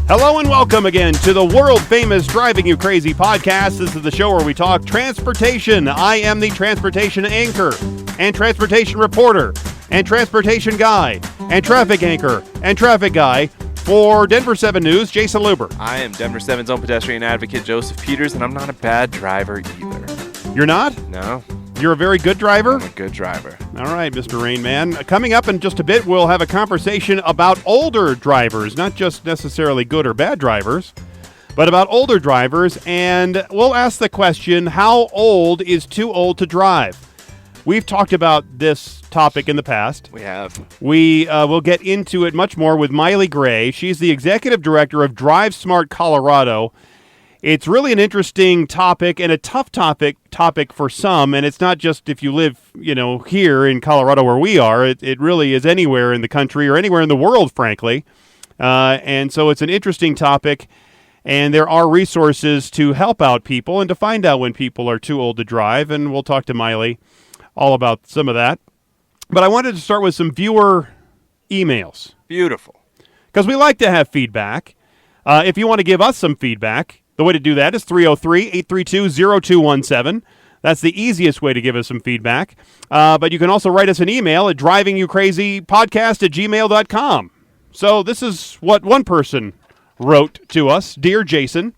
Hello and welcome again to the world-famous Driving You Crazy podcast. This is the show where we talk transportation. I am the transportation anchor and transportation reporter and transportation guy and traffic anchor and traffic guy for Denver 7 News, Jason Luber. I am Denver 7's own pedestrian advocate, Joseph Peters, and I'm not a bad driver either. You're not? No. You're a very good driver? I'm a good driver. All right, Mr. Rain Man. Coming up in just a bit, we'll have a conversation about older drivers, not just necessarily good or bad drivers, but about older drivers, and we'll ask the question, how old is too old to drive? We've talked about this topic in the past. We have. We will get into it much more with Maile Gray. She's the executive director of Drive Smart Colorado. It's really an interesting topic and a tough topic for some, and it's not just if you live, here in Colorado where we are. It really is anywhere in the country or anywhere in the world, frankly. And so it's an interesting topic, and there are resources to help out people and to find out when people are too old to drive, and we'll talk to Maile all about some of that. But I wanted to start with some viewer emails. Beautiful. Because we like to have feedback. If you want to give us some feedback, the way to do that is 303-832-0217. That's the easiest way to give us some feedback. But you can also write us an email at DrivingYouCrazyPodcast@gmail.com. So this is what one person wrote to us. Dear Jason,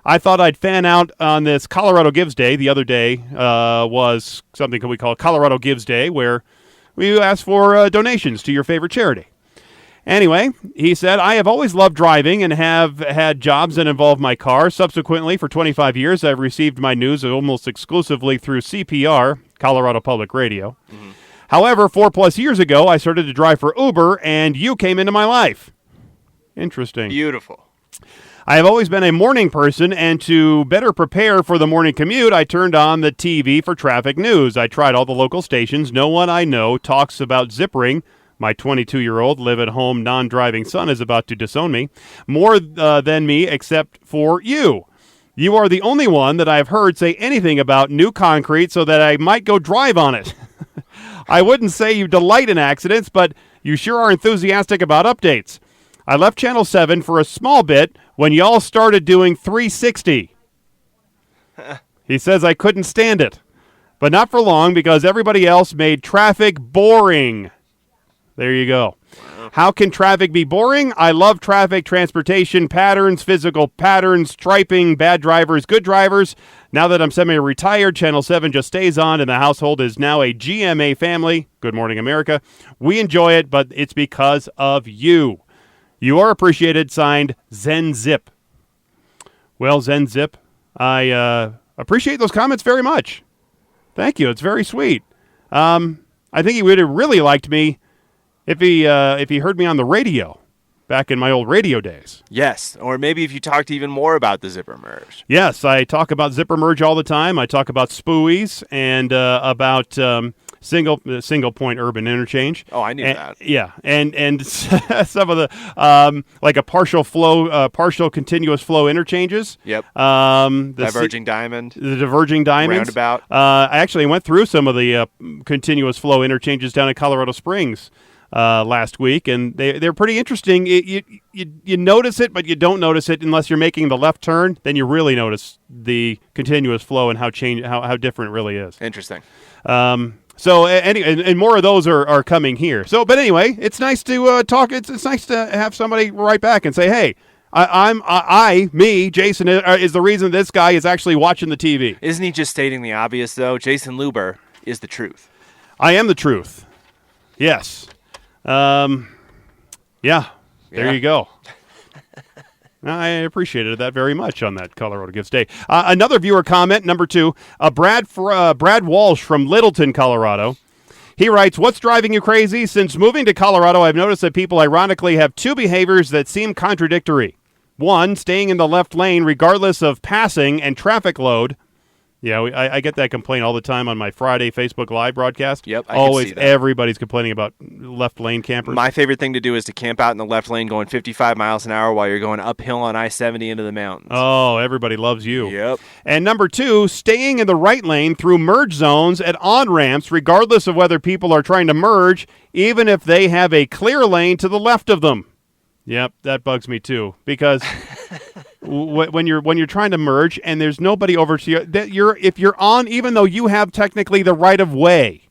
I thought I'd fan out on this Colorado Gives Day. The other day was something we call Colorado Gives Day, where we ask for donations to your favorite charity. Anyway, he said, I have always loved driving and have had jobs that involve my car. Subsequently, for 25 years, I've received my news almost exclusively through CPR, Colorado Public Radio. Mm-hmm. However, 4+ years ago, I started to drive for Uber, and you came into my life. Interesting. Beautiful. I have always been a morning person, and to better prepare for the morning commute, I turned on the TV for traffic news. I tried all the local stations. No one I know talks about zippering. My 22-year-old live-at-home non-driving son is about to disown me more than me, except for you. You are the only one that I've heard say anything about new concrete so that I might go drive on it. I wouldn't say you delight in accidents, but you sure are enthusiastic about updates. I left Channel 7 for a small bit when y'all started doing 360. He says I couldn't stand it, but not for long because everybody else made traffic boring. There you go. Wow. How can traffic be boring? I love traffic, transportation, patterns, physical patterns, striping, bad drivers, good drivers. Now that I'm semi-retired, Channel 7 just stays on, and the household is now a GMA family. Good Morning America. We enjoy it, but it's because of you. You are appreciated. Signed, Zen Zip. Well, Zen Zip, I appreciate those comments very much. Thank you. It's very sweet. I think he would have really liked me if he heard me on the radio back in my old radio days. Yes, or maybe if you talked even more about the zipper merge. Yes, I talk about zipper merge all the time. I talk about spuies and about single point urban interchange. Oh, I knew that. Yeah, and some of the like a partial continuous flow interchanges. Yep. Diverging diamond. The diverging diamonds. Roundabout. I actually went through some of the continuous flow interchanges down in Colorado Springs last week, and they're pretty interesting. You notice it, but you don't notice it unless you're making the left turn. Then you really notice the continuous flow and how different it really is. Interesting. So and more of those are coming here. So, but anyway, it's nice to talk. It's nice to have somebody write back and say, hey, Jason, is the reason this guy is actually watching the TV. Isn't he just stating the obvious, though? Jason Luber is the truth. I am the truth. Yes. Yeah. There you go. I appreciated that very much on that Colorado Gives Day. Another viewer comment, number 2, Brad Walsh from Littleton, Colorado. He writes, what's driving you crazy? Since moving to Colorado, I've noticed that people ironically have two behaviors that seem contradictory. One, staying in the left lane regardless of passing and traffic load. Yeah, I get that complaint all the time on my Friday Facebook Live broadcast. Yep, I always can see that. Everybody's complaining about left lane campers. My favorite thing to do is to camp out in the left lane going 55 miles an hour while you're going uphill on I-70 into the mountains. Oh, everybody loves you. Yep. And number 2, staying in the right lane through merge zones at on-ramps regardless of whether people are trying to merge, even if they have a clear lane to the left of them. Yep, that bugs me too because when you're trying to merge and there's nobody over to you, if you're on, even though you have technically the right of way,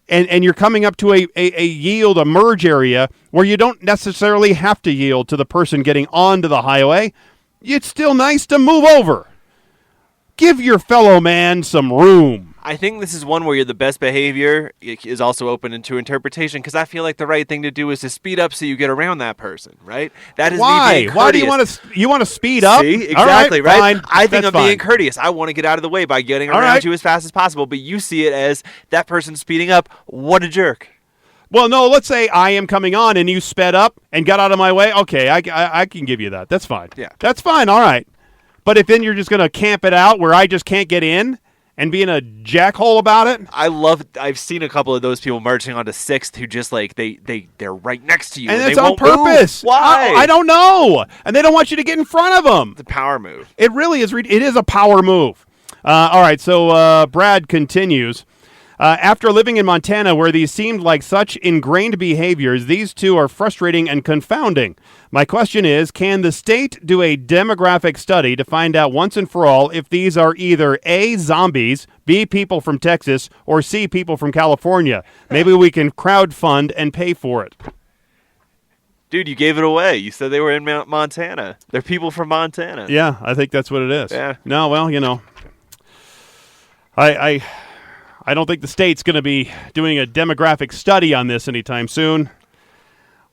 and you're coming up to a merge area where you don't necessarily have to yield to the person getting onto the highway, it's still nice to move over. Give your fellow man some room. I think this is one where the best behavior is also open to interpretation, because I feel like the right thing to do is to speed up so you get around that person, right? That is Why? me being courteous. Why do you want to speed up? See? Exactly, right? Fine. I think That's I'm being fine. courteous. I want to get out of the way by getting around you as fast as possible, but you see it as that person speeding up. What a jerk. Well, no, let's say I am coming on and you sped up and got out of my way. Okay, I can give you that. That's fine. Yeah. That's fine. All right. But if then you're just going to camp it out where I just can't get in and being a jackhole about it. I've seen a couple of those people marching onto 6th who just like they're right next to you. And they it's on won't purpose. Move. Why? I don't know. And they don't want you to get in front of them. It's a power move. It really is. It is a power move. All right, so Brad continues. After living in Montana, where these seemed like such ingrained behaviors, these two are frustrating and confounding. My question is, can the state do a demographic study to find out once and for all if these are either A, zombies, B, people from Texas, or C, people from California? Maybe we can crowdfund and pay for it. Dude, you gave it away. You said they were in Montana. They're people from Montana. Yeah, I think that's what it is. Yeah. No, well, I don't think the state's going to be doing a demographic study on this anytime soon.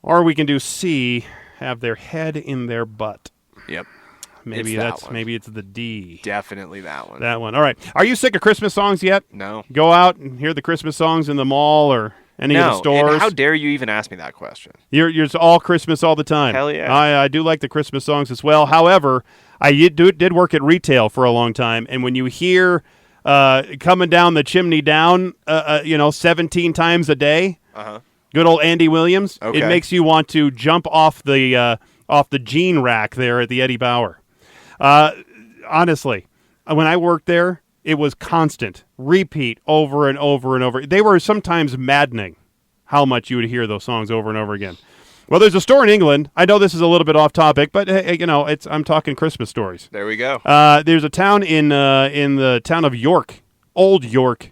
Or we can do C, have their head in their butt. Yep. Maybe it's the D. Definitely that one. That one. All right. Are you sick of Christmas songs yet? No. Go out and hear the Christmas songs in the mall or any of the stores? And how dare you even ask me that question? You're all Christmas all the time. Hell yeah. I do like the Christmas songs as well. However, I did work at retail for a long time, and when you hear coming down the chimney down, 17 times a day. Good old Andy Williams. Okay. It makes you want to jump off the jean rack there at the Eddie Bauer. Honestly, when I worked there, it was constant, repeat over and over and over. They were sometimes maddening how much you would hear those songs over and over again. Well, there's a store in England. I know this is a little bit off topic, but I'm talking Christmas stories. There we go. There's a town in the town of York, Old York,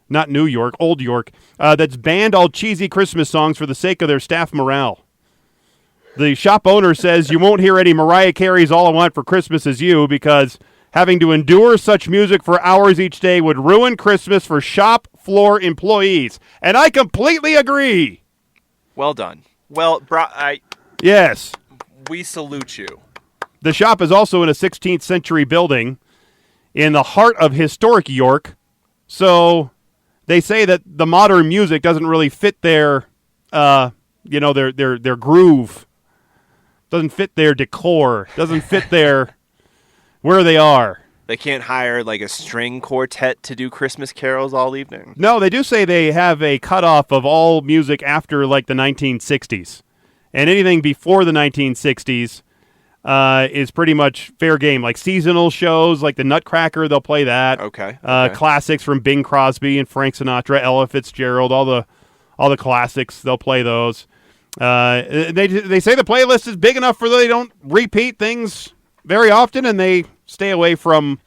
not New York, Old York, that's banned all cheesy Christmas songs for the sake of their staff morale. The shop owner says you won't hear any Mariah Carey's "All I Want for Christmas Is You" because having to endure such music for hours each day would ruin Christmas for shop floor employees. And I completely agree. Well done. Well, yes. We salute you. The shop is also in a 16th century building in the heart of historic York. So they say that the modern music doesn't really fit their groove. Doesn't fit their decor. Doesn't fit their where they are. They can't hire like a string quartet to do Christmas carols all evening. No, they do say they have a cutoff of all music after like the 1960s. And anything before the 1960s is pretty much fair game. Like seasonal shows like the Nutcracker, they'll play that. Okay. Classics from Bing Crosby and Frank Sinatra, Ella Fitzgerald, all the classics, they'll play those. They say the playlist is big enough for they don't repeat things very often, and they stay away from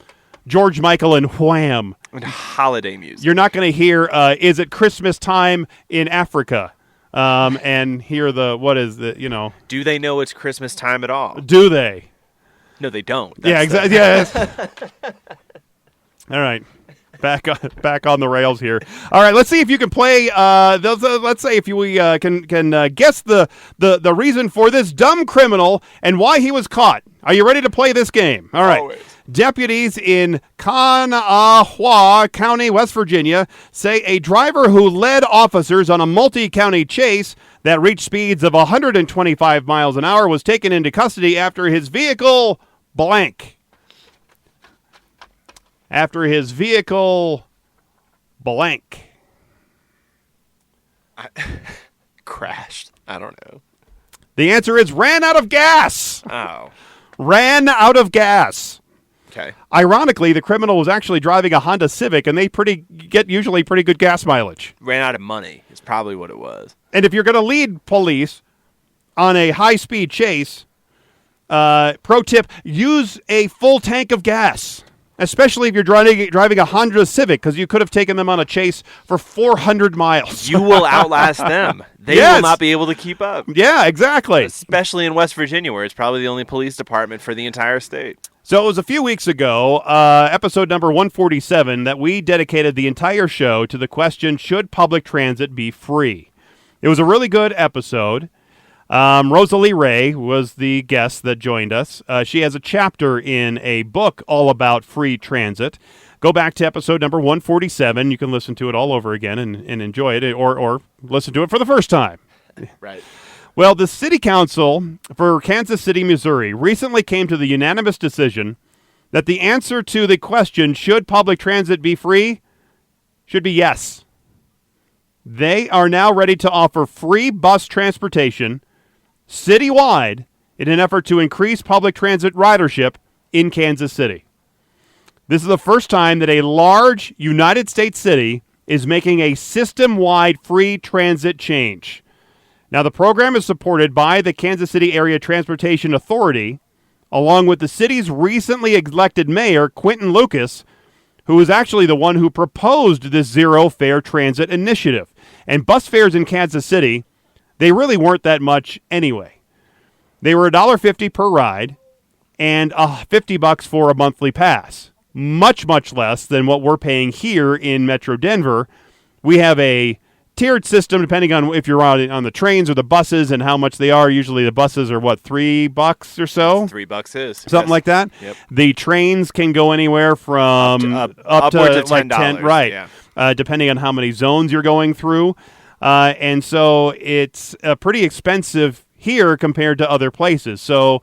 George Michael and Wham. And holiday music. You're not going to hear "Is It Christmas Time in Africa?" And hear Do they know it's Christmas time at all? Do they? No, they don't. Yeah, exactly. Yes. All right. Back on the rails here. All right, let's see if you can play. Let's say if we can guess the reason for this dumb criminal and why he was caught. Are you ready to play this game? All right. Always. Deputies in Kanawha County, West Virginia, say a driver who led officers on a multi-county chase that reached speeds of 125 miles an hour was taken into custody after his vehicle blank. Crashed. I don't know. The answer is ran out of gas. Oh. Ran out of gas. Okay. Ironically, the criminal was actually driving a Honda Civic, and they get usually pretty good gas mileage. Ran out of money is probably what it was. And if you're going to lead police on a high-speed chase, pro tip, use a full tank of gas, especially if you're driving a Honda Civic, because you could have taken them on a chase for 400 miles. You will outlast them. They Yes. will not be able to keep up. Yeah, exactly. Especially in West Virginia, where it's probably the only police department for the entire state. So it was a few weeks ago, episode number 147, that we dedicated the entire show to the question, should public transit be free? It was a really good episode. Rosalie Ray was the guest that joined us. She has a chapter in a book all about free transit. Go back to episode number 147. You can listen to it all over again and enjoy it, or listen to it for the first time. Right. Well, the city council for Kansas City, Missouri, recently came to the unanimous decision that the answer to the question, should public transit be free, should be yes. They are now ready to offer free bus transportation citywide in an effort to increase public transit ridership in Kansas City. This is the first time that a large United States city is making a system-wide free transit change. Now, the program is supported by the Kansas City Area Transportation Authority, along with the city's recently elected mayor, Quentin Lucas, who is actually the one who proposed this zero-fare transit initiative. And bus fares in Kansas City, they really weren't that much anyway. They were $1.50 per ride and $50 for a monthly pass. Much, much less than what we're paying here in Metro Denver. We have a tiered system depending on if you're on the trains or the buses and how much they are. Usually the buses are, what, $3 or so? $3 is. Something like that? Yep. The trains can go anywhere from up to upwards of like $10. 10, right, Yeah. Depending on how many zones you're going through. And so it's pretty expensive here compared to other places. So,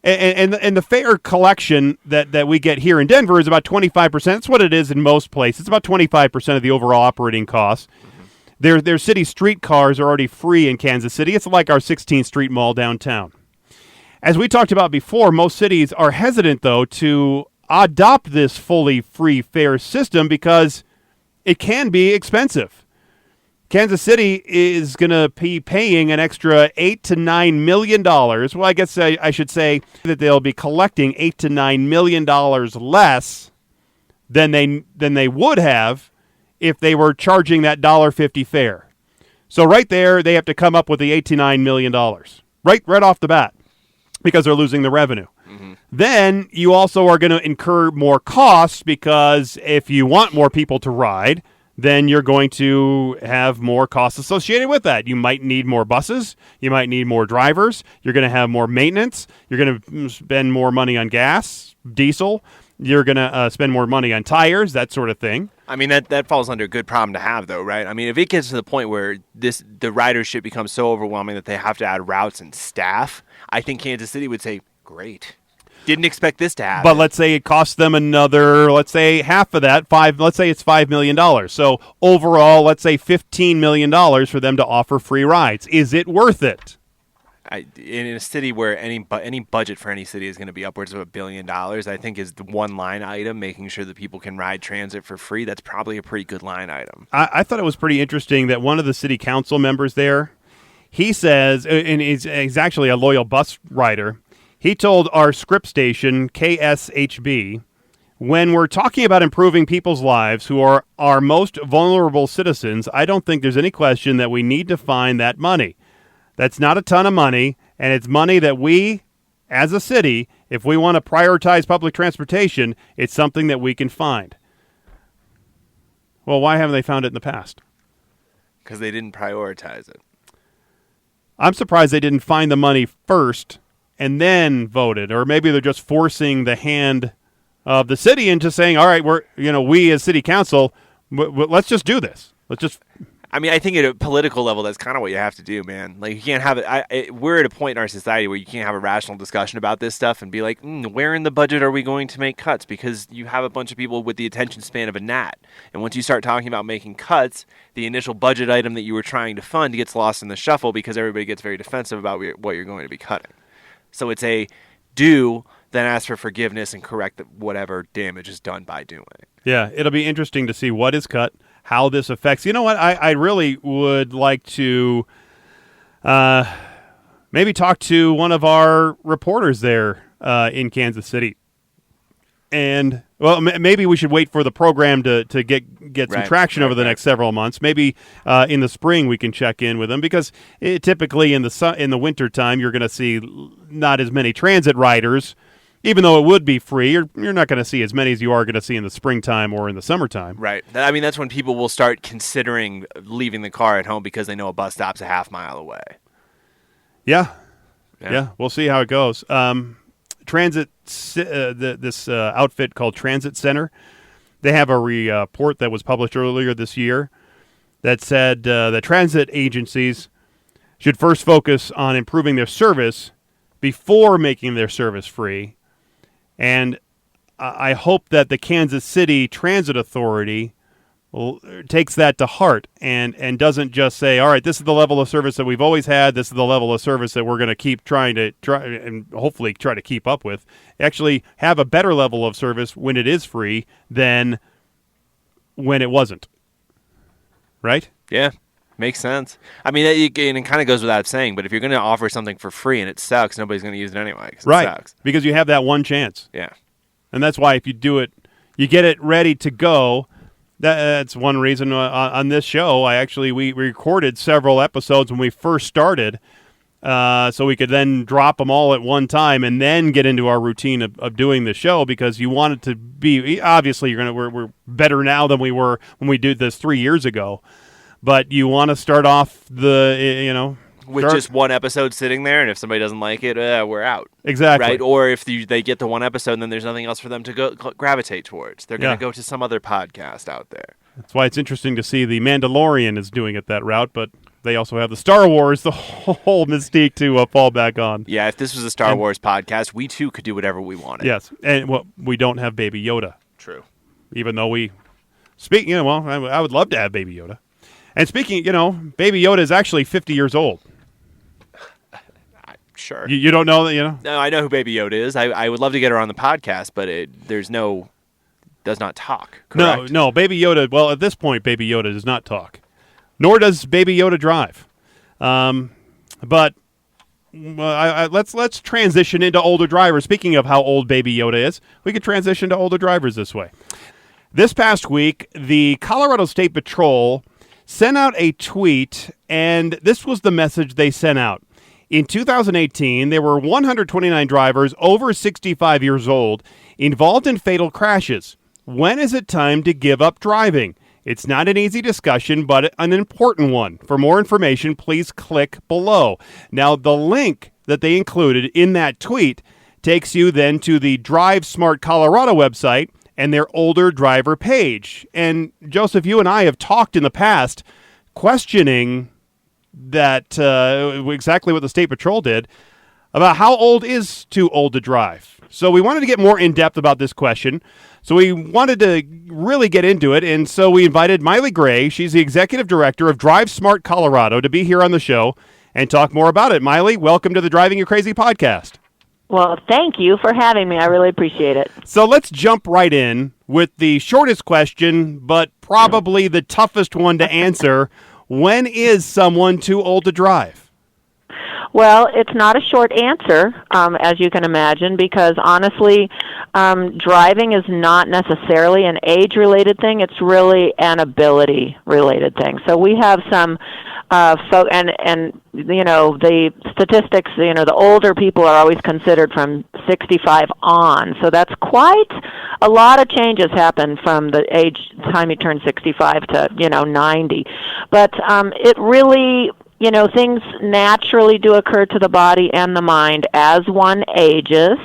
and the fare collection that we get here in Denver is about 25%. That's what it is in most places. It's about 25% of the overall operating costs. Their city street cars are already free in Kansas City. It's like our 16th Street Mall downtown. As we talked about before, most cities are hesitant, though, to adopt this fully free fare system because it can be expensive. Kansas City is going to be paying an extra $8 to $9 million. Well, I guess I should say that they'll be collecting $8 to $9 million less than they would have if they were charging that $1.50 fare. So right there, they have to come up with the $8 to $9 million right off the bat because they're losing the revenue. Mm-hmm. Then you also are going to incur more costs because if you want more people to ride, then you're going to have more costs associated with that. You might need more buses. You might need more drivers. You're going to have more maintenance. You're going to spend more money on gas, diesel. You're going to spend more money on tires, that sort of thing. I mean, that falls under a good problem to have, though, right? I mean, if it gets to the point where the ridership becomes so overwhelming that they have to add routes and staff, I think Kansas City would say, great. Didn't expect this to happen. But let's say it costs them another, let's say half of that, let's say it's $5 million. So overall, let's say $15 million for them to offer free rides. Is it worth it? In a city where any budget for any city is going to be upwards of $1 billion, I think is the one line item, making sure that people can ride transit for free. That's probably a pretty good line item. I thought it was pretty interesting that one of the city council members there, he says, and he's actually a loyal bus rider, he told our script station, KSHB, when we're talking about improving people's lives who are our most vulnerable citizens, I don't think there's any question that we need to find that money. That's not a ton of money, and it's money that we, as a city, if we want to prioritize public transportation, it's something that we can find. Well, why haven't they found it in the past? Because they didn't prioritize it. I'm surprised they didn't find the money first and then voted, or maybe they're just forcing the hand of the city into saying, all right, we as city council, let's just do this. I mean, I think at a political level, that's kind of what you have to do, man. Like, you can't have it. We're at a point in our society where you can't have a rational discussion about this stuff and be like, where in the budget are we going to make cuts? Because you have a bunch of people with the attention span of a gnat. And once you start talking about making cuts, the initial budget item that you were trying to fund gets lost in the shuffle because everybody gets very defensive about what you're going to be cutting. So it's a do, then ask for forgiveness and correct whatever damage is done by doing it. Yeah, it'll be interesting to see what is cut, how this affects. You know what? I really would like to maybe talk to one of our reporters there in Kansas City. And, well, maybe we should wait for the program to get some traction over the next several months. Maybe in the spring we can check in with them, because typically in the wintertime you're going to see not as many transit riders. Even though it would be free, you're not going to see as many as you are going to see in the springtime or in the summertime. Right. I mean, that's when people will start considering leaving the car at home because they know a bus stop's a half mile away. Yeah. We'll see how it goes. Transit, this outfit called Transit Center, they have a report that was published earlier this year that said the transit agencies should first focus on improving their service before making their service free. And I hope that the Kansas City Transit Authority takes that to heart and doesn't just say, all right, this is the level of service that we've always had. This is the level of service that we're going to keep trying and hopefully try to keep up with. Actually have a better level of service when it is free than when it wasn't. Right? Yeah. Makes sense. I mean, it kind of goes without saying, but if you're going to offer something for free and it sucks, nobody's going to use it anyway. Right. It sucks. Because you have that one chance. Yeah. And that's why if you do it, you get it ready to go. That's one reason on this show, we recorded several episodes when we first started, so we could then drop them all at one time and then get into our routine of doing the show, because you want it to be, obviously we're better now than we were when we did this 3 years ago. But you want to start off with just one episode sitting there, and if somebody doesn't like it, we're out. Exactly. Right? Or if they get to one episode and then there's nothing else for them to gravitate towards. They're going to go to some other podcast out there. That's why it's interesting to see The Mandalorian is doing it that route, but they also have the Star Wars, the whole mystique to fall back on. Yeah, if this was a Star Wars podcast, we too could do whatever we wanted. Yes, and we don't have Baby Yoda. True. Even though I would love to have Baby Yoda. And speaking, Baby Yoda is actually 50 years old. Sure. You don't know that, No, I know who Baby Yoda is. I would love to get her on the podcast, but does not talk, correct? No, Baby Yoda, well, at this point, Baby Yoda does not talk. Nor does Baby Yoda drive. But let's transition into older drivers. Speaking of how old Baby Yoda is, we could transition to older drivers this way. This past week, the Colorado State Patrol sent out a tweet, and this was the message they sent out. In 2018, there were 129 drivers over 65 years old involved in fatal crashes. When is it time to give up driving? It's not an easy discussion, but an important one. For more information, please click below. Now, the link that they included in that tweet takes you then to the Drive Smart Colorado website and their older driver page. And Joseph, you and I have talked in the past questioning that exactly what the State Patrol did about how old is too old to drive. So we wanted to get more in-depth about this question. So we wanted to really get into it, and so we invited Maile Gray. She's the executive director of Drive Smart Colorado to be here on the show and talk more about it. Maile, welcome to the Driving You Crazy podcast. Well, thank you for having me. I really appreciate it. So let's jump right in with the shortest question, but probably the toughest one to answer. When is someone too old to drive? Well, it's not a short answer, as you can imagine, because honestly, driving is not necessarily an age-related thing. It's really an ability-related thing. So we have some and the statistics, the older people are always considered from 65 on. So that's quite a lot of changes happen from the time you turn 65 to, 90. But it really, things naturally do occur to the body and the mind as one ages.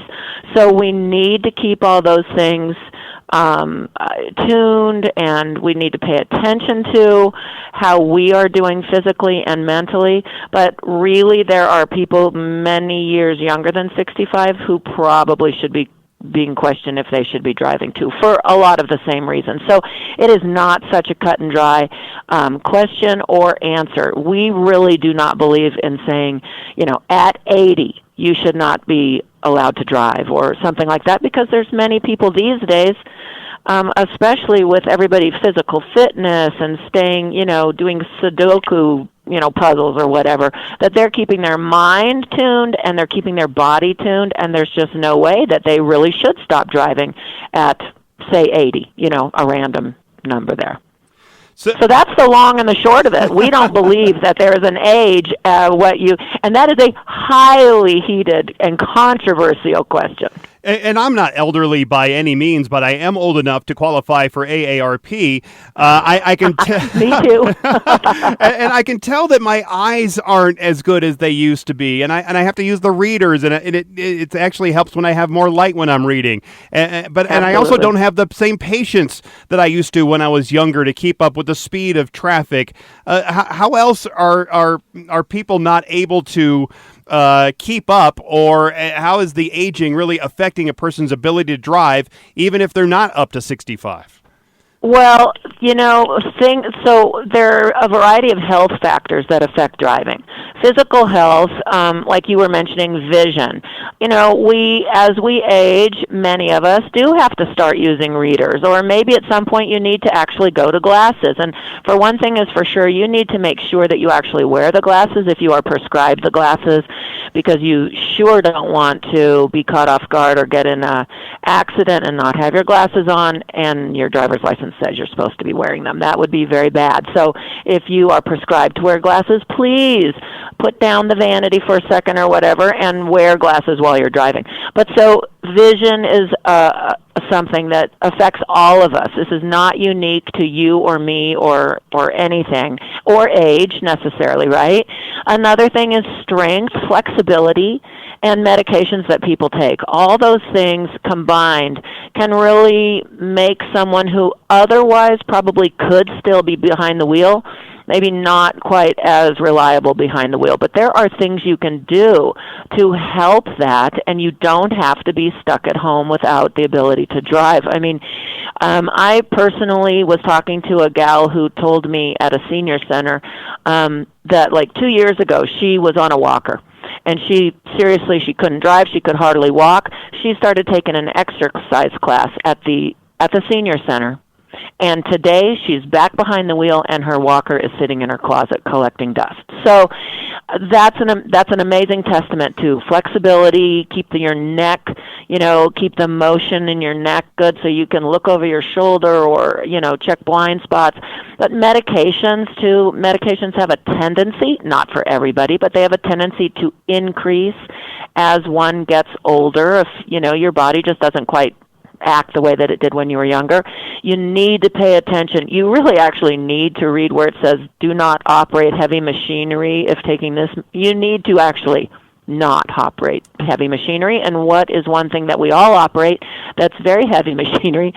So we need to keep all those things tuned, and we need to pay attention to how we are doing physically and mentally. But really, there are people many years younger than 65 who probably should be being questioned if they should be driving too, for a lot of the same reasons. So it is not such a cut and dry question or answer. We really do not believe in saying, at 80, you should not be allowed to drive or something like that, because there's many people these days especially with everybody's physical fitness and staying, doing Sudoku, puzzles or whatever, that they're keeping their mind tuned and they're keeping their body tuned, and there's just no way that they really should stop driving at, say, 80, a random number there. So that's the long and the short of it. We don't believe that there is an age, and that is a highly heated and controversial question. And I'm not elderly by any means, but I am old enough to qualify for AARP. I can tell. Me too. And I can tell that my eyes aren't as good as they used to be, and I have to use the readers, and it actually helps when I have more light when I'm reading. And I also don't have the same patience that I used to when I was younger to keep up with the speed of traffic. How else are people not able to keep up, or how is the aging really affecting a person's ability to drive, even if they're not up to 65? Well, so there are a variety of health factors that affect driving. Physical health, like you were mentioning, vision. As we age, many of us do have to start using readers, or maybe at some point you need to actually go to glasses. And for one thing is for sure, you need to make sure that you actually wear the glasses if you are prescribed the glasses, because you sure don't want to be caught off guard or get in an accident and not have your glasses on and your driver's license says you're supposed to be wearing them. That would be very bad. So if you are prescribed to wear glasses, please put down the vanity for a second or whatever and wear glasses while you're driving. But so vision is something that affects all of us. This is not unique to you or me or anything, or age necessarily, right? Another thing is strength, flexibility, and medications that people take. All those things combined can really make someone who otherwise probably could still be behind the wheel maybe not quite as reliable behind the wheel. But there are things you can do to help that, and you don't have to be stuck at home without the ability to drive. I mean, I personally was talking to a gal who told me at a senior center that like 2 years ago she was on a walker. And she couldn't drive. She could hardly walk. She started taking an exercise class at the senior center. And today she's back behind the wheel, and her walker is sitting in her closet collecting dust. So that's an amazing testament to flexibility. Keep your neck, keep the motion in your neck good so you can look over your shoulder or check blind spots. But medications have a tendency, not for everybody, but they have a tendency to increase as one gets older. If your body just doesn't quite act the way that it did when you were younger, you need to pay attention. You really actually need to read where it says, do not operate heavy machinery if taking this. You need to actually not operate heavy machinery. And what is one thing that we all operate that's very heavy machinery?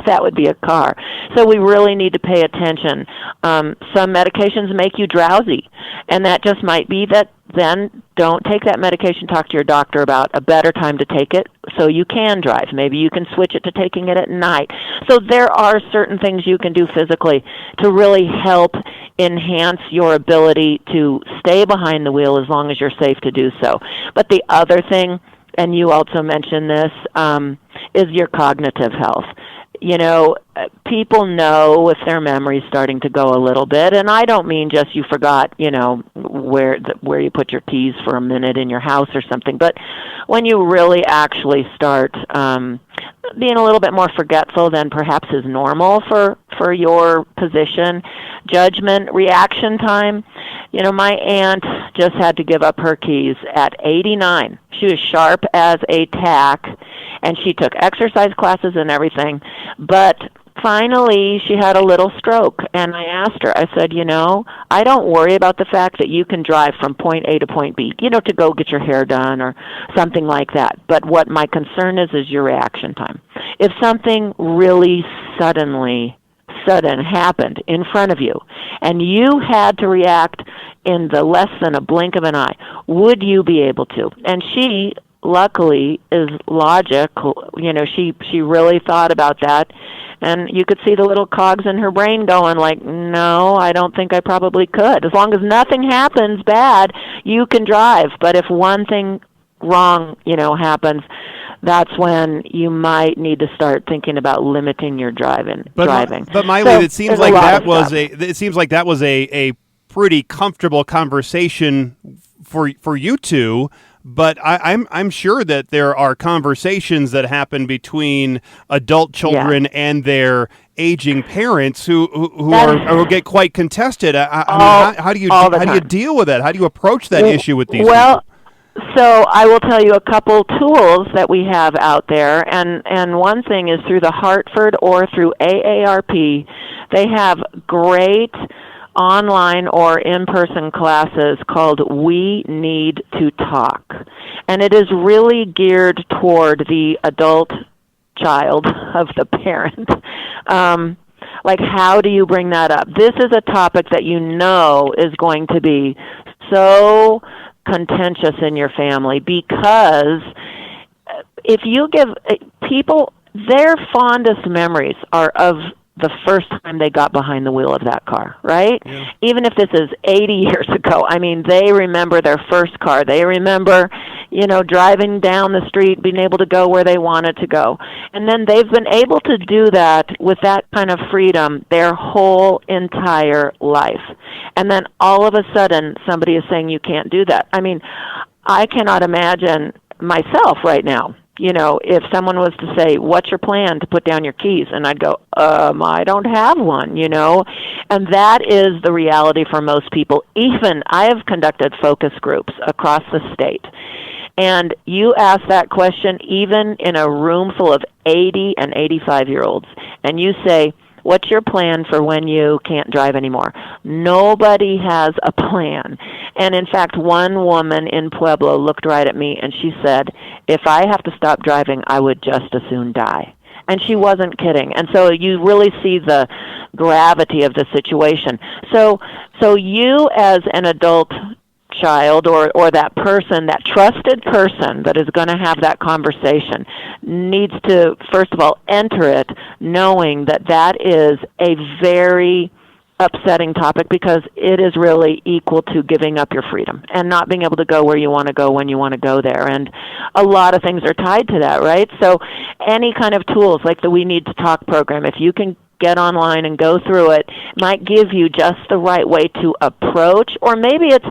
That would be a car. So we really need to pay attention. Some medications make you drowsy, and that just might be that. Then don't take that medication. Talk to your doctor about a better time to take it so you can drive. Maybe you can switch it to taking it at night. So there are certain things you can do physically to really help enhance your ability to stay behind the wheel as long as you're safe to do so. But the other thing, and you also mentioned this, is your cognitive health. People know if their memory's starting to go a little bit, and I don't mean just you forgot, where you put your keys for a minute in your house or something, but when you really actually start being a little bit more forgetful than perhaps is normal for your position, judgment, reaction time. My aunt just had to give up her keys at 89. She was sharp as a tack, and she took exercise classes and everything, but finally she had a little stroke. And I asked her, I said, I don't worry about the fact that you can drive from point A to point B, to go get your hair done or something like that. But what my concern is your reaction time. If something really sudden happened in front of you and you had to react in the less than a blink of an eye, would you be able to? And she luckily is logical. She really thought about that, and you could see the little cogs in her brain going like, no, I don't think I probably could. As long as nothing happens bad, you can drive. But if one thing wrong, happens, that's when you might need to start thinking about limiting your driving. But Maile, So it seems there's a like lot that of was stuff. it seems like that was a pretty comfortable conversation for you two. But I'm sure that there are conversations that happen between adult children and their aging parents who get quite contested. I mean, how do you all the how do you time. deal with that? How do you approach that issue with these Well, people? so I will tell you a couple tools that we have out there, and one thing is through the Hartford or through AARP. They have great online or in-person classes called We Need to Talk. And it is really geared toward the adult child of the parent. Like, how do you bring that up? This is a topic that you know is going to be so contentious in your family, because if you give people, their fondest memories are of the first time they got behind the wheel of that car, right? Yeah. Even if this is 80 years ago, I mean, they remember their first car. They remember, driving down the street, being able to go where they wanted to go. And then they've been able to do that with that kind of freedom their whole entire life. And then all of a sudden, somebody is saying you can't do that. I mean, I cannot imagine myself right now, if someone was to say, what's your plan to put down your keys? And I'd go, I don't have one, And that is the reality for most people. Even I have conducted focus groups across the state. And you ask that question even in a room full of 80 and 85-year-olds, and you say, what's your plan for when you can't drive anymore? Nobody has a plan. And in fact, one woman in Pueblo looked right at me and she said, if I have to stop driving, I would just as soon die. And she wasn't kidding. And so you really see the gravity of the situation. So you as an adult child or that person, that trusted person that is going to have that conversation, needs to, first of all, enter it knowing that is a very upsetting topic, because it is really equal to giving up your freedom and not being able to go where you want to go when you want to go there. And a lot of things are tied to that, right? So any kind of tools like the We Need to Talk program, if you can get online and go through it, might give you just the right way to approach. Or maybe it's,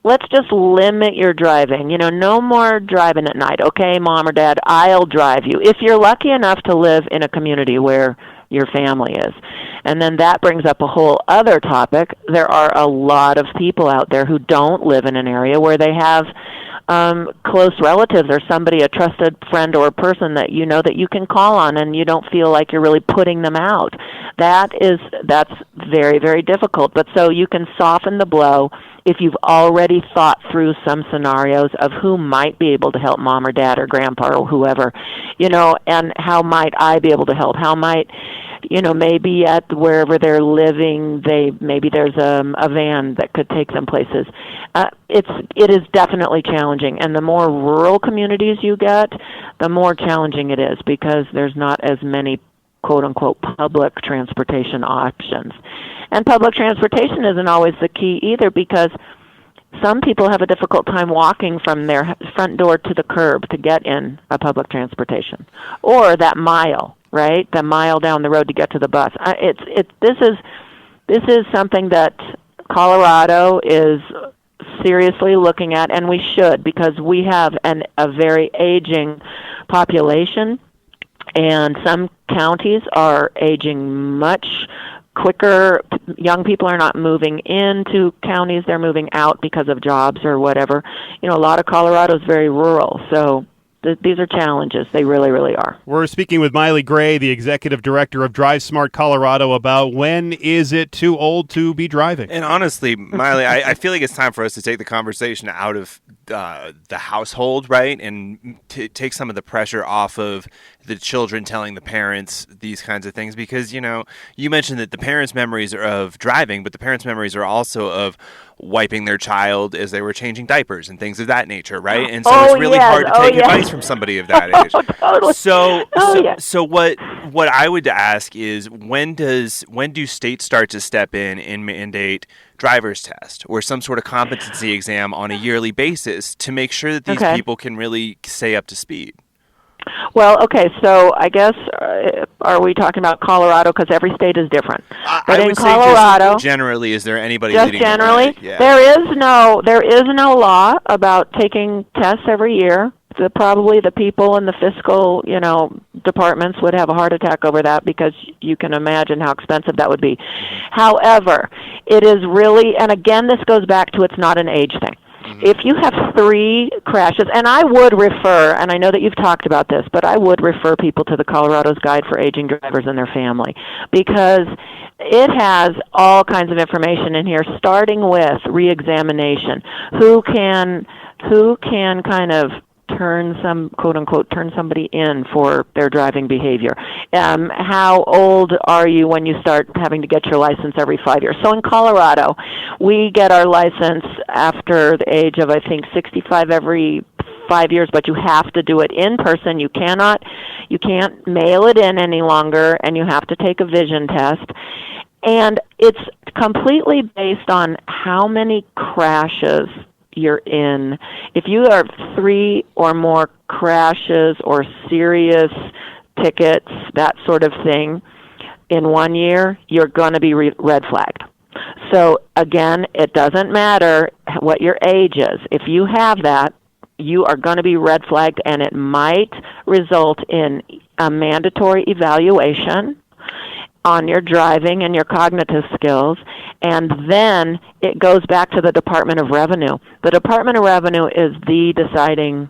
let's just limit your driving. No more driving at night. Okay, Mom or Dad, I'll drive you. If you're lucky enough to live in a community where your family is. And then that brings up a whole other topic. There are a lot of people out there who don't live in an area where they have close relatives or somebody, a trusted friend or a person that that you can call on, and you don't feel like you're really putting them out. That's very, very difficult. But so you can soften the blow if you've already thought through some scenarios of who might be able to help Mom or Dad or Grandpa or whoever, and how might I be able to help? How might, maybe at wherever they're living, maybe there's a van that could take them places. It is definitely challenging, and the more rural communities you get, the more challenging it is, because there's not as many quote-unquote public transportation options. And public transportation isn't always the key either, because some people have a difficult time walking from their front door to the curb to get in a public transportation, or that mile, right? The mile down the road to get to the bus. This is something that Colorado is seriously looking at, and we should, because we have a very aging population, and some counties are aging much quicker. Young people are not moving into counties, they're moving out because of jobs or whatever. A lot of Colorado is very rural, so these are challenges. They really, really are. We're speaking with Maile Gray, the executive director of Drive Smart Colorado, about when is it too old to be driving. And honestly, Maile, I feel like it's time for us to take the conversation out of the household, right, and take some of the pressure off of the children telling the parents these kinds of things, because, you mentioned that the parents' memories are of driving, but the parents' memories are also of wiping their child as they were changing diapers and things of that nature, right? And so it's really hard to take advice from somebody of that age. Totally. So what I would ask is, when do states start to step in and mandate driver's test or some sort of competency exam on a yearly basis to make sure that these people can really stay up to speed? Well, okay, so I guess, are we talking about Colorado? Because every state is different. But I in would Colorado, say just generally, is there anybody just leading the generally, way? Yeah. there is no law about taking tests every year. Probably the people in the fiscal, departments would have a heart attack over that, because you can imagine how expensive that would be. However, it is really, and again, this goes back to, it's not an age thing. If you have 3 crashes, and I would refer, and I know that you've talked about this, but I would refer people to the Colorado's Guide for Aging Drivers and Their Family, because it has all kinds of information in here, starting with reexamination. Who can kind of quote unquote, turn somebody in for their driving behavior. How old are you when you start having to get your license every 5 years? So in Colorado, we get our license after the age of, I think, 65 every 5 years, but you have to do it in person. You can't mail it in any longer, and you have to take a vision test. And it's completely based on how many crashes you're in. If you have 3 or more crashes or serious tickets, that sort of thing, in 1 year, you're going to be red flagged. So again, it doesn't matter what your age is. If you have that, you are going to be red flagged, and it might result in a mandatory evaluation on your driving and your cognitive skills, and then it goes back to the Department of Revenue. The Department of Revenue is the deciding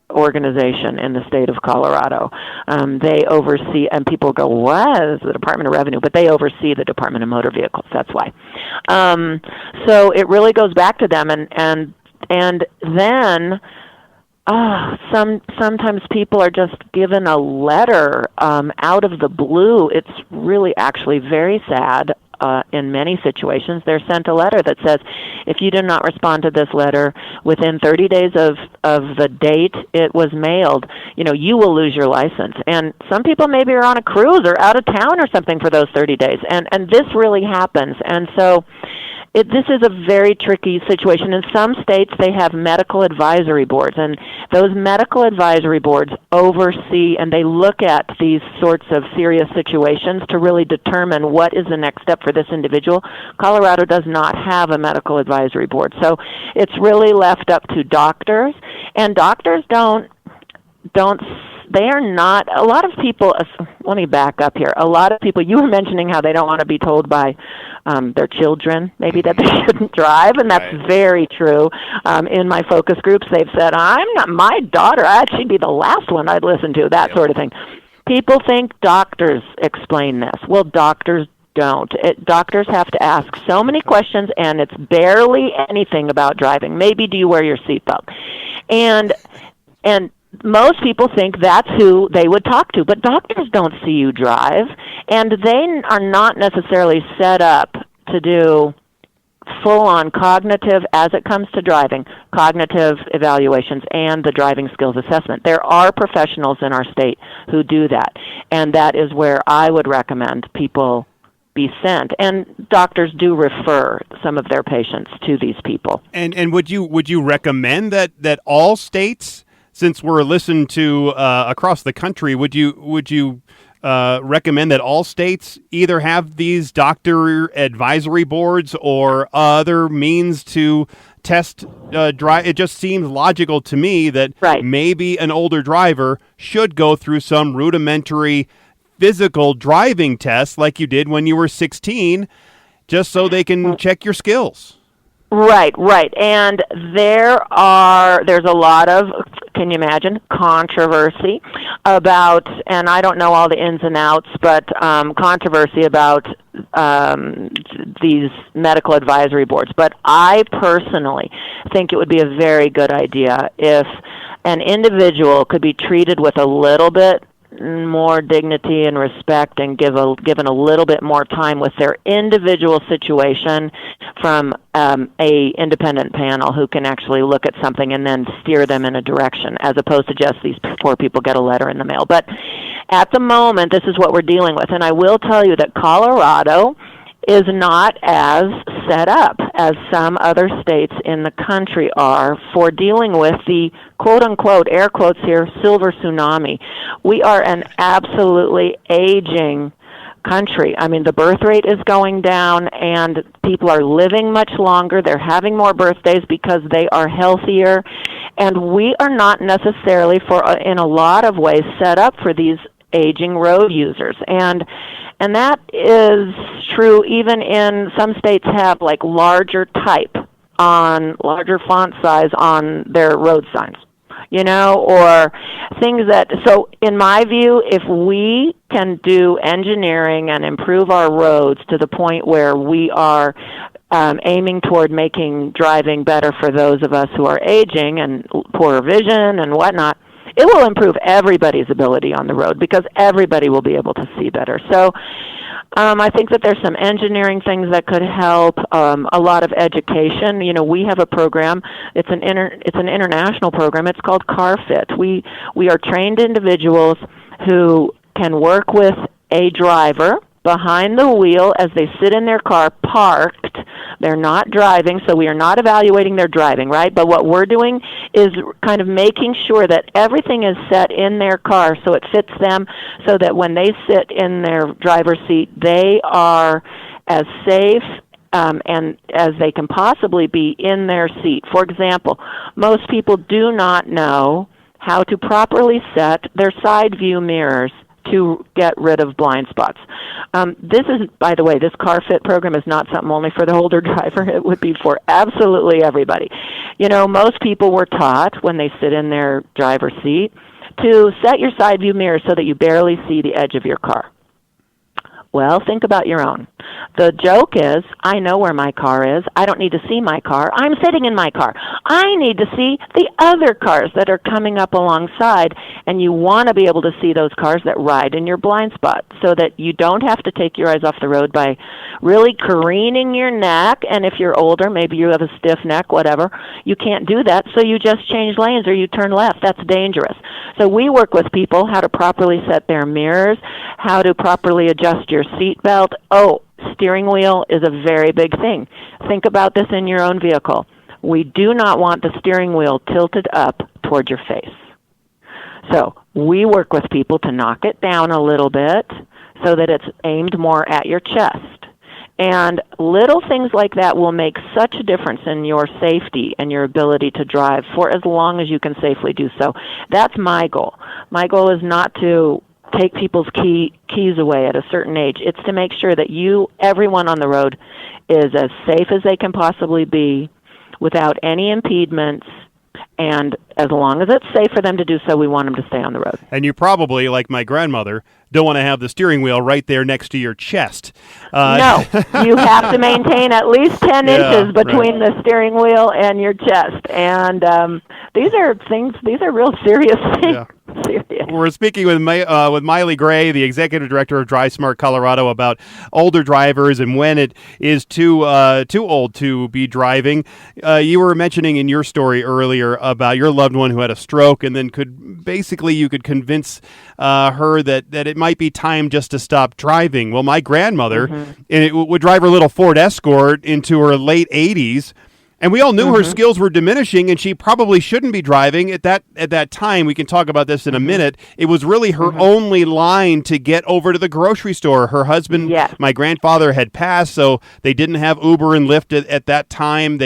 organization in the state of Colorado. They oversee, and people go, what is the Department of Revenue? But they oversee the Department of Motor Vehicles, that's why. So it really goes back to them, and then sometimes people are just given a letter out of the blue. It's really actually very sad. In many situations, they're sent a letter that says, if you do not respond to this letter within 30 days of the date it was mailed, you will lose your license. And some people maybe are on a cruise or out of town or something for those 30 days. And this really happens. And so this is a very tricky situation. In some states, they have medical advisory boards, and those medical advisory boards oversee, and they look at these sorts of serious situations to really determine what is the next step for this individual. Colorado does not have a medical advisory board, so it's really left up to doctors, and doctors they are not, a lot of people, let me back up here. A lot of people, you were mentioning how they don't want to be told by their children, maybe, that they shouldn't drive, and that's right. Very true. In my focus groups, they've said, I'm not, my daughter, she'd be the last one I'd listen to, that sort of thing. People think doctors explain this. Well, doctors don't. Doctors have to ask so many questions, and it's barely anything about driving. Maybe, do you wear your seatbelt? And most people think that's who they would talk to, but doctors don't see you drive, and they are not necessarily set up to do full-on cognitive, as it comes to driving, cognitive evaluations and the driving skills assessment. There are professionals in our state who do that, and that is where I would recommend people be sent. And doctors do refer some of their patients to these people. And would you recommend that all states, since we're listened to across the country, would you recommend that all states either have these doctor advisory boards or other means to test drive? It just seems logical to me that maybe an older driver should go through some rudimentary physical driving test like you did when you were 16, just so they can check your skills. Right. And there's a lot of, can you imagine, controversy about, and I don't know all the ins and outs, but controversy about these medical advisory boards. But I personally think it would be a very good idea if an individual could be treated with a little bit more dignity and respect, and given a little bit more time with their individual situation from a independent panel who can actually look at something and then steer them in a direction, as opposed to just these poor people get a letter in the mail. But at the moment, this is what we're dealing with, and I will tell you that Colorado is not as set up as some other states in the country are for dealing with the quote-unquote, air quotes here, silver tsunami. We are an absolutely aging country. I mean, the birth rate is going down, and people are living much longer. They're having more birthdays because they are healthier, and we are not necessarily, in a lot of ways, set up for these aging road users. And that is true even in some states have like larger larger font size on their road signs, or things so in my view, if we can do engineering and improve our roads to the point where we are aiming toward making driving better for those of us who are aging and poorer vision and whatnot, it will improve everybody's ability on the road because everybody will be able to see better. So I think that there's some engineering things that could help, a lot of education. We have a program. It's an international program. It's called CarFit. We are trained individuals who can work with a driver behind the wheel as they sit in their car parked. They're not driving, so we are not evaluating their driving, right? But what we're doing is kind of making sure that everything is set in their car so it fits them, so that when they sit in their driver's seat, they are as safe and as they can possibly be in their seat. For example, most people do not know how to properly set their side view mirrors to get rid of blind spots. This is, by the way, this CarFit program is not something only for the older driver. It would be for absolutely everybody. Most people were taught when they sit in their driver's seat to set your side view mirror so that you barely see the edge of your car. Well, think about your own. The joke is, I know where my car is. I don't need to see my car. I'm sitting in my car. I need to see the other cars that are coming up alongside, and you want to be able to see those cars that ride in your blind spot so that you don't have to take your eyes off the road by really careening your neck, and if you're older, maybe you have a stiff neck, whatever, you can't do that, so you just change lanes or you turn left. That's dangerous. So we work with people how to properly set their mirrors, how to properly adjust your seat belt. Steering wheel is a very big thing. Think about this in your own vehicle. We do not want the steering wheel tilted up toward your face. So we work with people to knock it down a little bit so that it's aimed more at your chest. And little things like that will make such a difference in your safety and your ability to drive for as long as you can safely do so. That's my goal. My goal is not to take people's keys away at a certain age. It's to make sure that everyone on the road is as safe as they can possibly be without any impediments, and as long as it's safe for them to do so, we want them to stay on the road. And you probably, like my grandmother, don't want to have the steering wheel right there next to your chest. No, you have to maintain at least 10 inches between the steering wheel and your chest. And these are real serious things. Yeah. Serious. We're speaking with Maile Gray, the executive director of Drive Smart Colorado, about older drivers and when it is too old to be driving. You were mentioning in your story earlier about your loved one who had a stroke, and then you could convince her that it might be time just to stop driving. Well, my grandmother would drive her little Ford Escort into her late 80s. And we all knew her skills were diminishing, and she probably shouldn't be driving at that time. We can talk about this in a minute. It was really her only line to get over to the grocery store. Her husband, my grandfather, had passed, so they didn't have Uber and Lyft at that time.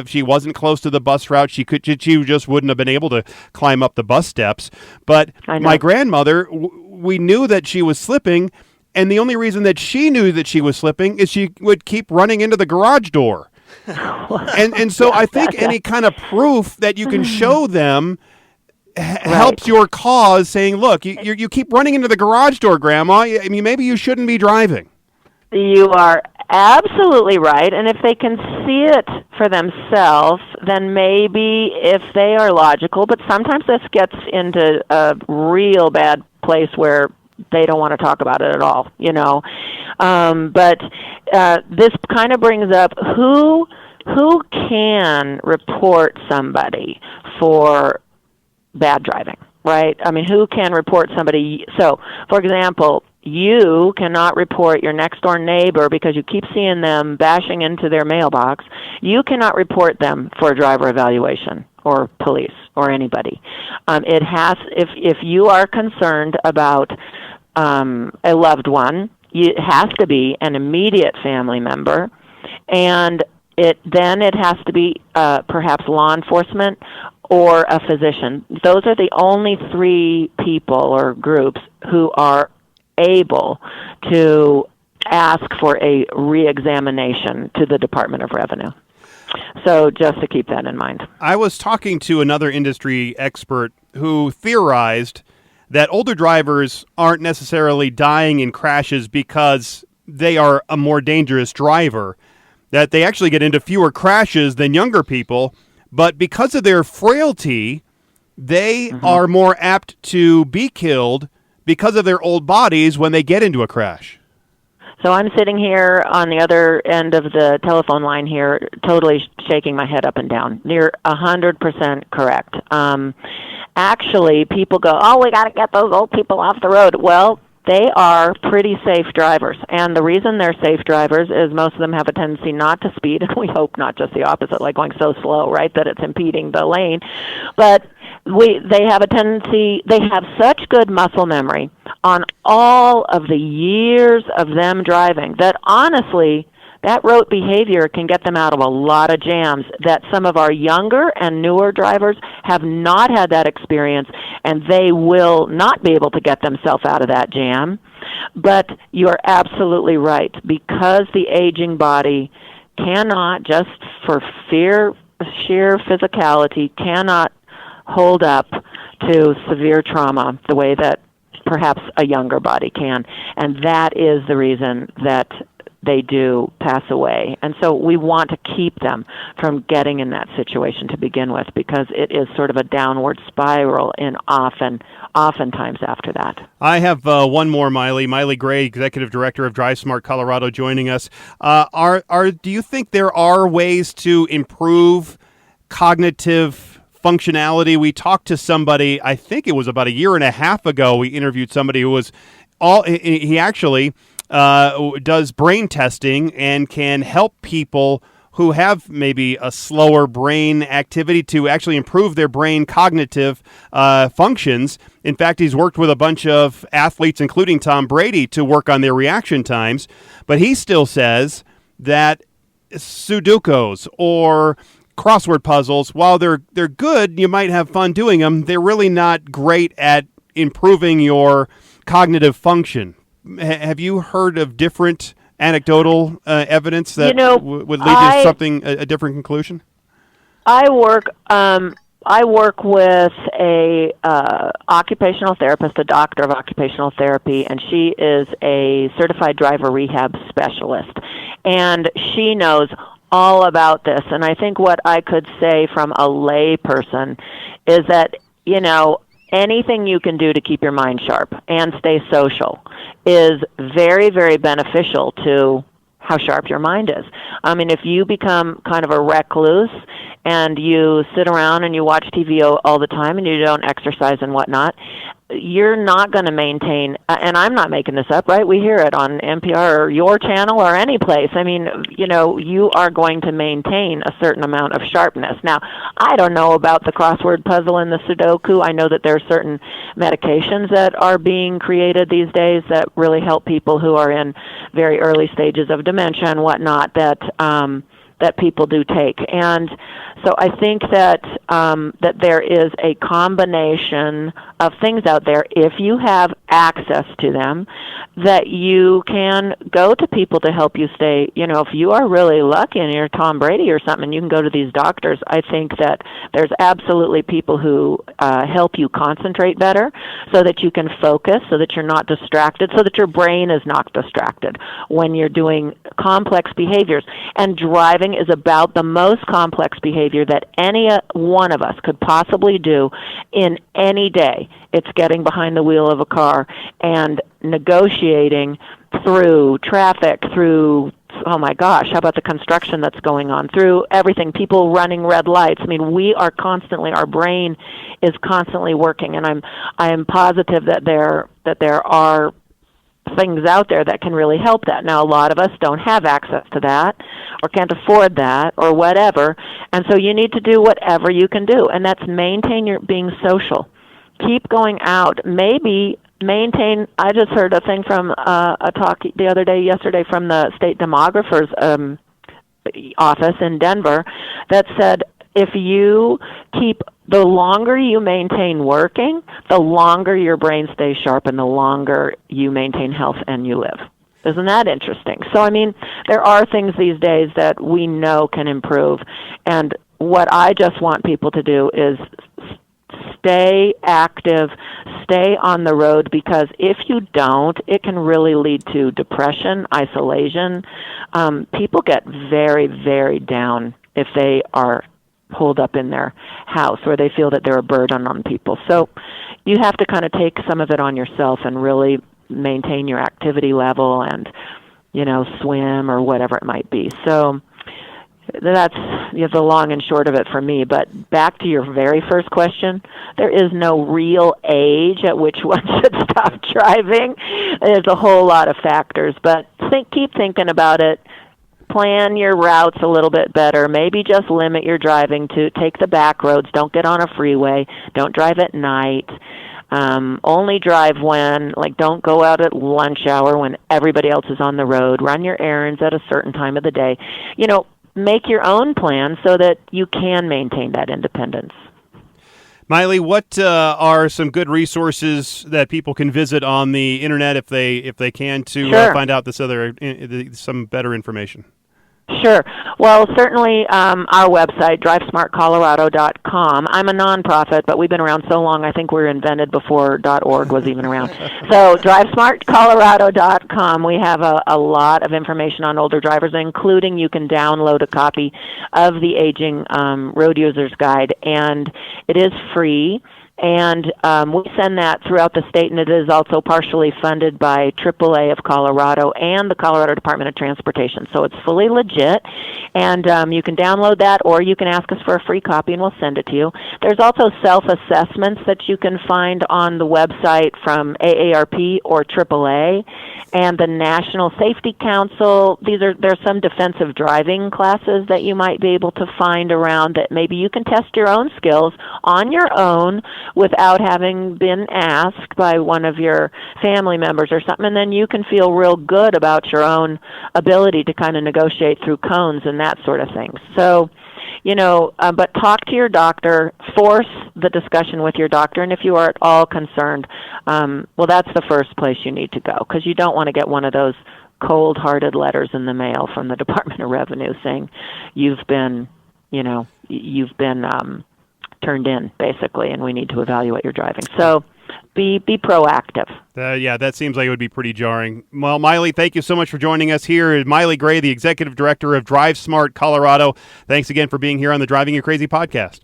She wasn't close to the bus route. She just wouldn't have been able to climb up the bus steps. But my grandmother, we knew that she was slipping, and the only reason that she knew that she was slipping is she would keep running into the garage door. and so I think any kind of proof that you can show them helps your cause, saying, look, you keep running into the garage door, Grandma. I mean, maybe you shouldn't be driving. You are absolutely right. And if they can see it for themselves, then maybe if they are logical, but sometimes this gets into a real bad place where they don't want to talk about it at all, But this kind of brings up who can report somebody for bad driving, right? I mean, who can report somebody? So, for example, you cannot report your next door neighbor because you keep seeing them bashing into their mailbox. You cannot report them for a driver evaluation or police or anybody. It has, if you are concerned about a loved one, it has to be an immediate family member, and it has to be perhaps law enforcement or a physician. Those are the only three people or groups who are able to ask for a reexamination to the Department of Revenue. So just to keep that in mind. I was talking to another industry expert who theorized that older drivers aren't necessarily dying in crashes because they are a more dangerous driver, that they actually get into fewer crashes than younger people, but because of their frailty, they are more apt to be killed because of their old bodies when they get into a crash. So I'm sitting here on the other end of the telephone line here, totally shaking my head up and down. You're 100% correct. Actually, people go, oh, we got to get those old people off the road. Well, they are pretty safe drivers. And the reason they're safe drivers is most of them have a tendency not to speed, and we hope not just the opposite, like going so slow, right, that it's impeding the lane. But they have a tendency, they have such good muscle memory on all of the years of them driving that honestly, that rote behavior can get them out of a lot of jams that some of our younger and newer drivers have not had that experience, and they will not be able to get themselves out of that jam. But you're absolutely right. Because the aging body cannot, just for sheer physicality, cannot hold up to severe trauma the way that perhaps a younger body can. And that is the reason that they do pass away. And so we want to keep them from getting in that situation to begin with, because it is sort of a downward spiral in oftentimes after that. I have one more, Maile. Maile Gray, Executive Director of Drive Smart Colorado, joining us. Do you think there are ways to improve cognitive functionality? We talked to somebody, I think it was about a year and a half ago, we interviewed somebody who was he actually does brain testing and can help people who have maybe a slower brain activity to actually improve their brain cognitive functions. In fact, he's worked with a bunch of athletes, including Tom Brady, to work on their reaction times. But he still says that Sudokus or crossword puzzles, while they're good, you might have fun doing them, they're really not great at improving your cognitive function. Have you heard of different anecdotal evidence that would lead to something, a different conclusion? I work with a occupational therapist, a doctor of occupational therapy, and she is a certified driver rehab specialist. And she knows all about this. And I think what I could say from a lay person is that, anything you can do to keep your mind sharp and stay social is very, very beneficial to how sharp your mind is. I mean, if you become kind of a recluse and you sit around and you watch TV all the time and you don't exercise and whatnot, you're not going to maintain, and I'm not making this up, right? We hear it on NPR or your channel or any place. I mean, you are going to maintain a certain amount of sharpness. Now, I don't know about the crossword puzzle and the Sudoku. I know that there are certain medications that are being created these days that really help people who are in very early stages of dementia and whatnot that people do take. And so I think that that there is a combination of things out there, if you have access to them, that you can go to people to help you stay, if you are really lucky and you're Tom Brady or something, you can go to these doctors. I think that there's absolutely people who help you concentrate better so that you can focus, so that you're not distracted, so that your brain is not distracted when you're doing complex behaviors. And driving is about the most complex behavior that any one of us could possibly do in any day. It's getting behind the wheel of a car and negotiating through traffic, through, oh my gosh, how about the construction that's going on, through everything, people running red lights. I mean, we are constantly, our brain is constantly working, and I am positive that there are things out there that can really help that. Now, a lot of us don't have access to that or can't afford that or whatever, and so you need to do whatever you can do, and that's maintain your being social. Keep going out. Maybe maintain. I just heard a thing from a talk yesterday from the state demographer's office in Denver that said if you keep, the longer you maintain working, the longer your brain stays sharp and the longer you maintain health and you live. Isn't that interesting? So, I mean, there are things these days that we know can improve, and what I just want people to do is stay active, stay on the road, because if you don't, it can really lead to depression, isolation. People get very, very down if they are holed up in their house or they feel that they're a burden on people. So you have to kind of take some of it on yourself and really maintain your activity level and, swim or whatever it might be. So that's the long and short of it for me. But back to your very first question, there is no real age at which one should stop driving. There's a whole lot of factors, but keep thinking about it. Plan your routes a little bit better. Maybe just limit your driving to take the back roads. Don't get on a freeway. Don't drive at night. Only drive don't go out at lunch hour when everybody else is on the road. Run your errands at a certain time of the day. Make your own plan so that you can maintain that independence. Maile, what are some good resources that people can visit on the internet if they can to find out some better information? Sure. Well, certainly our website, drivesmartcolorado.com. I'm a nonprofit, but we've been around so long, I think we were invented before .org was even around. So drivesmartcolorado.com. We have a lot of information on older drivers, including you can download a copy of the Aging Road Users Guide, and it is free. And we send that throughout the state, and it is also partially funded by AAA of Colorado and the Colorado Department of Transportation. So it's fully legit, and you can download that, or you can ask us for a free copy, and we'll send it to you. There's also self-assessments that you can find on the website from AARP or AAA and the National Safety Council. There's some defensive driving classes that you might be able to find around that maybe you can test your own skills on your own without having been asked by one of your family members or something, and then you can feel real good about your own ability to kind of negotiate through cones and that sort of thing. So, but talk to your doctor, force the discussion with your doctor, and if you are at all concerned, that's the first place you need to go, because you don't want to get one of those cold-hearted letters in the mail from the Department of Revenue saying you've been turned in, basically, and we need to evaluate your driving. So be proactive. That seems like it would be pretty jarring. Well, Maile, thank you so much for joining us here. Maile Gray, the Executive Director of Drive Smart Colorado. Thanks again for being here on the Driving You Crazy podcast.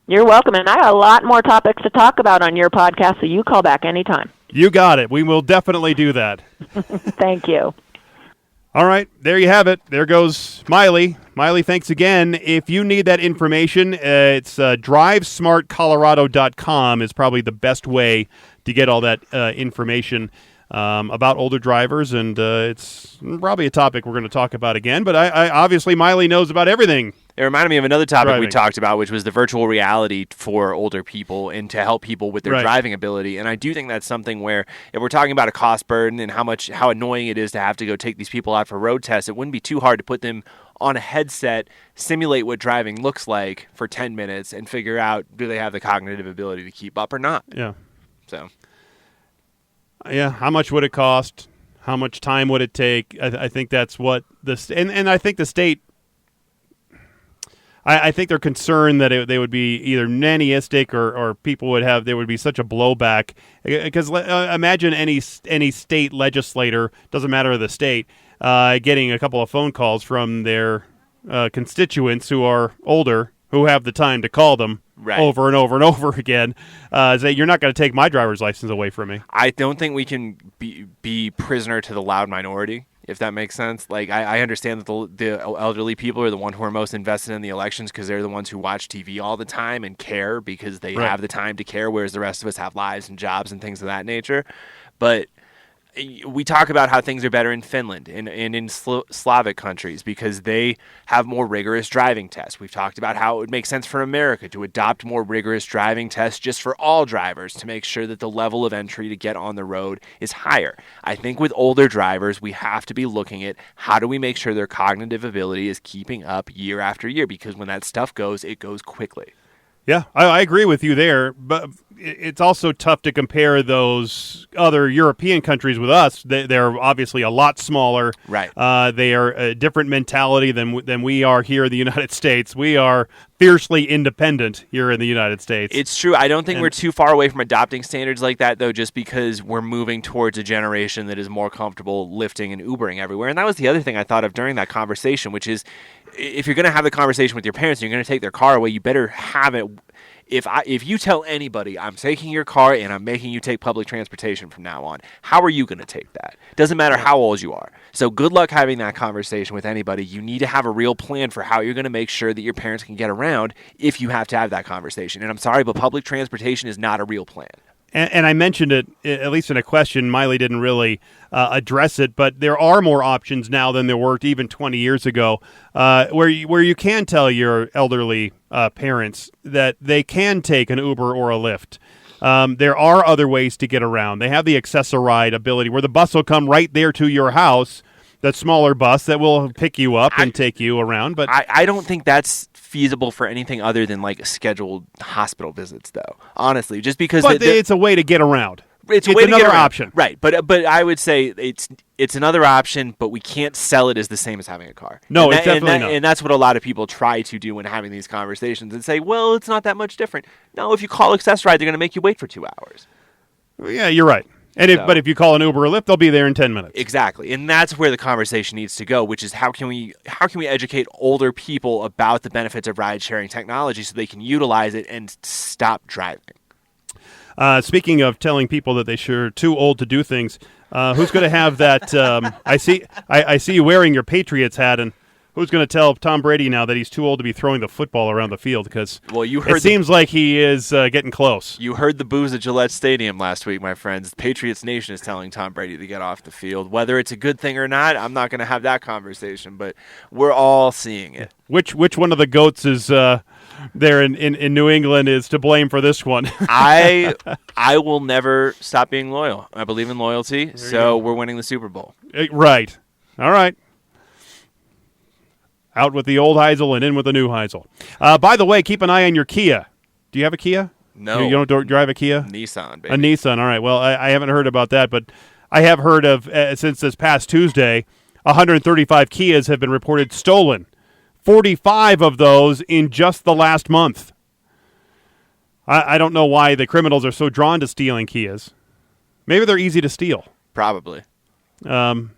You're welcome, and I got a lot more topics to talk about on your podcast, so you call back anytime. You got it. We will definitely do that. Thank you. All right, there you have it. There goes Maile. Maile, thanks again. If you need that information, it's drivesmartcolorado.com is probably the best way to get all that information about older drivers, and it's probably a topic we're going to talk about again, but I obviously Maile knows about everything. It reminded me of another topic driving we talked about, which was the virtual reality for older people and to help people with their driving ability. And I do think that's something where, if we're talking about a cost burden and how annoying it is to have to go take these people out for road tests, it wouldn't be too hard to put them on a headset, simulate what driving looks like for 10 minutes, and figure out, do they have the cognitive ability to keep up or not? Yeah. So. Yeah, how much would it cost? How much time would it take? I think that's what and I think the state. I think they're concerned that they would be either nannyistic or people there would be such a blowback, because imagine any state legislator, doesn't matter the state, getting a couple of phone calls from their constituents who are older, who have the time to call them over and over and over again, say, you're not going to take my driver's license away from me. I don't think we can be prisoner to the loud minority, if that makes sense. Like, I understand that the elderly people are the ones who are most invested in the elections because they're the ones who watch TV all the time and care because they have the time to care, whereas the rest of us have lives and jobs and things of that nature. But we talk about how things are better in Finland and in Slavic countries because they have more rigorous driving tests. We've talked about how it would make sense for America to adopt more rigorous driving tests just for all drivers to make sure that the level of entry to get on the road is higher. I think with older drivers, we have to be looking at how do we make sure their cognitive ability is keeping up year after year, because when that stuff goes, it goes quickly. Yeah, I agree with you there, but it's also tough to compare those other European countries with us. They're obviously a lot smaller. Right. They are a different mentality than we are here in the United States. We are fiercely independent here in the United States. It's true. I don't think we're too far away from adopting standards like that, though, just because we're moving towards a generation that is more comfortable lifting and Ubering everywhere. And that was the other thing I thought of during that conversation, which is if you're going to have the conversation with your parents and you're going to take their car away, you better have it. If you tell anybody I'm taking your car and I'm making you take public transportation from now on, how are you going to take that? Doesn't matter how old you are. So good luck having that conversation with anybody. You need to have a real plan for how you're going to make sure that your parents can get around if you have to have that conversation. And I'm sorry, but public transportation is not a real plan. And I mentioned it, at least in a question. Maile didn't really address it, but there are more options now than there were even 20 years ago, where you can tell your elderly parents that they can take an Uber or a Lyft. There are other ways to get around. They have the Access-a-Ride ability, where the bus will come right there to your house, that smaller bus that will pick you up and take you around. But I don't think that's feasible for anything other than like scheduled hospital visits, though. Honestly, just because it's a way to get around. It's a way another to get around. Option, right? But I would say it's another option, but we can't sell it as the same as having a car. No, it's definitely not. And that's what a lot of people try to do when having these conversations and say, well, it's not that much different. No, if you call Access-a-Ride, they're going to make you wait for 2 hours. Yeah, you're right. But if you call an Uber or Lyft, they'll be there in 10 minutes. Exactly. And that's where the conversation needs to go, which is how can we educate older people about the benefits of ride-sharing technology so they can utilize it and stop driving? Speaking of telling people that they're too old to do things, who's going to have that? I see you wearing your Patriots hat, and who's going to tell Tom Brady now that he's too old to be throwing the football around the field? Because it seems like he is getting close. You heard the boos at Gillette Stadium last week, my friends. Patriots Nation is telling Tom Brady to get off the field. Whether it's a good thing or not, I'm not going to have that conversation, but we're all seeing it. Which one of the GOATs is there in New England is to blame for this one? I will never stop being loyal. I believe in loyalty, so we're winning the Super Bowl. Right. All right. Out with the old Heisel and in with the new Heisel. By the way, keep an eye on your Kia. Do you have a Kia? No. You don't drive a Kia? Nissan, baby. A Nissan. All right. Well, I haven't heard about that, but I have heard of, since this past Tuesday, 135 Kias have been reported stolen. 45 of those in just the last month. I don't know why the criminals are so drawn to stealing Kias. Maybe they're easy to steal. Probably. Do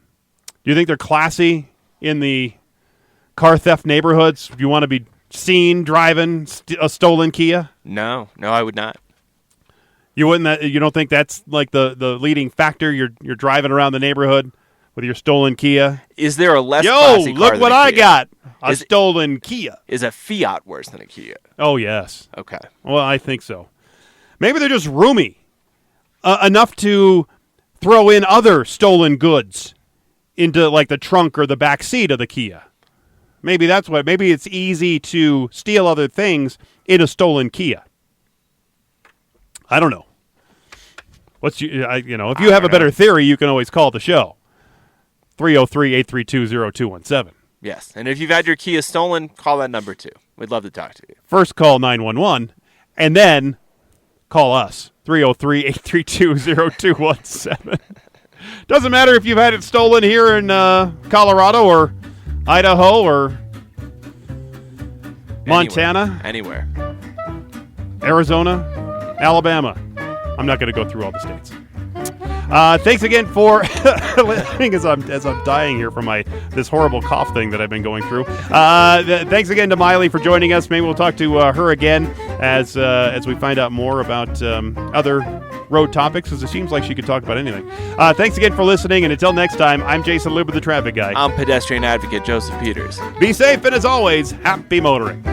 you think they're classy in the car theft neighborhoods? Do you want to be seen driving a stolen Kia? No, I would not. You wouldn't. You don't think that's like the leading factor? You're driving around the neighborhood with your stolen Kia. Is there a less classy car look than what a I Kia? got! A stolen Kia. Is a Fiat worse than a Kia? Oh yes. Okay. Well, I think so. Maybe they're just roomy enough to throw in other stolen goods into like the trunk or the back seat of the Kia. Maybe that's what. Maybe it's easy to steal other things in a stolen Kia. I don't know. If you have a better theory, you can always call the show. 303-832-0217. Yes, and if you've had your Kia stolen, call that number too. We'd love to talk to you. First call 911, and then call us. 303-832-0217. Doesn't matter if you've had it stolen here in Colorado or Idaho or Montana. Anywhere. Arizona, Alabama. I'm not going to go through all the states. Thanks again for listening as I'm dying here from this horrible cough thing that I've been going through. Thanks again to Maile for joining us. Maybe we'll talk to her again as we find out more about other road topics, because it seems like she could talk about anything. Thanks again for listening, and until next time, I'm Jason Luber, the traffic guy. I'm pedestrian advocate Joseph Peters. Be safe, and as always, happy motoring.